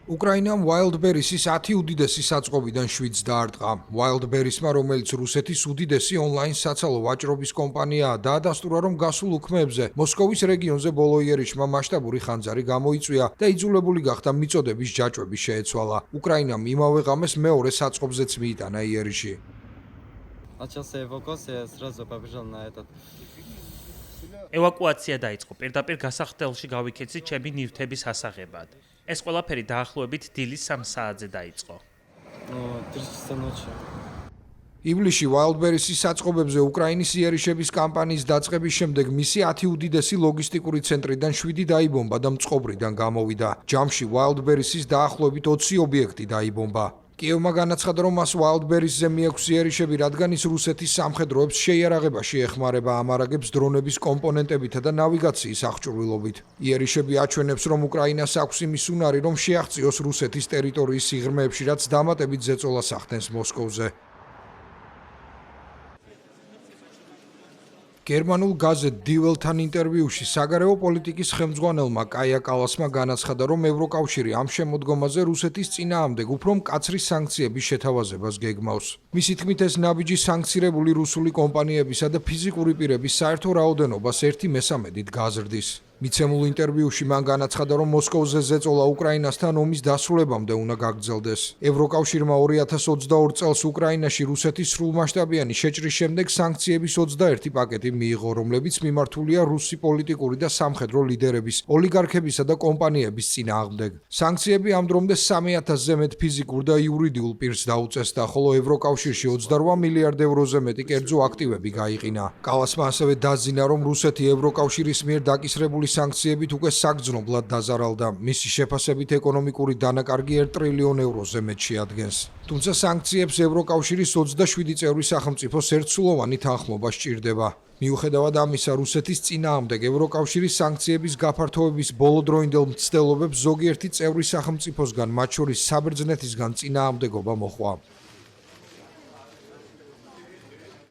უკრაინამ Wildberries-ის 10 უდიდესი საწყობიდან 7-ს დაარტყა. Wildberries-მა, რომელიც რუსეთის უდიდესი ონლაინ საცალო ვაჭრობის კომპანიაა, დაადასტურა, რომ გასულ უქმეებზე მოსკოვის რეგიონზე ბოლო იერიშმა მასშტაბური ხანძარი გამოიწვია და იძულებული гахта მიწოდების ჯაჭვები შეეცვალა. უკრაინამ იმავე ღამეს მეორე საწყობზეც მიიტანა იერიში. Начался эвакуация, я сразу побежал на этот. ევაკუაცია დაიწყო. პირდაპირ გასახდელში გავიქეცი ჩემი ნივთების ასაღებად. ეს ყველაფერი დაახლოებით დილის 3 საათზე დაიწყო. 3 часа ночи. ივლისში Wildberries-ის საწყობებზე უკრაინის იერიშების კამპანიის დაწყების შემდეგ მისი 10 უდიდესი ლოგისტიკური ცენტრიდან 7 დაიბომბა და მწყობრიდან გამოვიდა. ჯამში Wildberries-ის დაახლოებით 20 ობიექტი დაიბომბა. კიევმა განაცხადა, რომ მას Wildberries-ზე მიაქვს იერიშები, რადგან ის რუსეთის სამხედროებს შეიარაღებაში ეხმარება ამარაგებს დრონების კომპონენტებითა და ნავიგაციის აღჭურვილობით. იერიშები აჩვენებს, რომ უკრაინას აქვს იმის უნარი, რომ შეაღწიოს რუსეთის ტერიტორიის სიღრმეებში, რაც დამატებით ზეწოლას ახდენს მოსკოვზე. გერმანულ გაზეთ Die Welt-თან ინტერვიუში საგარეო პოლიტიკის ხელმძღვანელმა კაია კალასმა განაცხადა, რომ ევროკავშირი ამ შემოდგომაზე რუსეთის წინააღმდეგ უფრო მკაცრი სანქციების შეთავაზებას გეგმავს. მისი თქმით, ეს ნაბიჯი სანქცირებული რუსული კომპანიებისა და ფიზიკური პირების საერთო რაოდენობას 1/3-ით გაზრდის. მიცემულ ინტერვიუში მან განაცხადა, რომ მოსკოვზე ზეწოლა უკრაინასთან ომის დასრულებამდე უნდა გაგრძელდეს. ევროკავშირმა 2022 წელს უკრაინაში რუსეთის სრულმასშტაბიანი შეჭრის შემდეგ სანქციების 21 პაკეტი მიიღო, რომლებიც მიმართულია რუსი პოლიტიკური და სამხედრო ლიდერების, ოლიგარქებისა და კომპანიების წინააღმდეგ. სანქციები ამ დრომდე 3000-ზე მეტ ფიზიკურ და იურიდიულ პირს დაუწესდა, ხოლო ევროკავშირში 28 მილიარდ ევროზე მეტი კერძო აქტივები გაიყინა. კალასმა ასევე დაზინა, რომ რუსეთი ევროკავშირის მიერ დაკისრებული სანქციებით უკვე საგრძნობლად დაზარალდა. მისი შეფასებით ეკონომიკური დანაკარგი 1 ტრილიონ ევროზე მეტ შეადგენს. თუმცა სანქციებს ევროკავშირის 27 წევრი სახელმწიფოს ერთსულოვანი თანხმობა სჭირდება. მიუხედავად ამისა, რუსეთის წინააღმდეგ ევროკავშირის სანქციების გაფართოების ბოლოდროინდელ მცდელობებს ზოგიერთი წევრი სახელმწიფოსგან, მათ შორის საბერძნეთისგან წინააღმდეგობა მოჰყვა.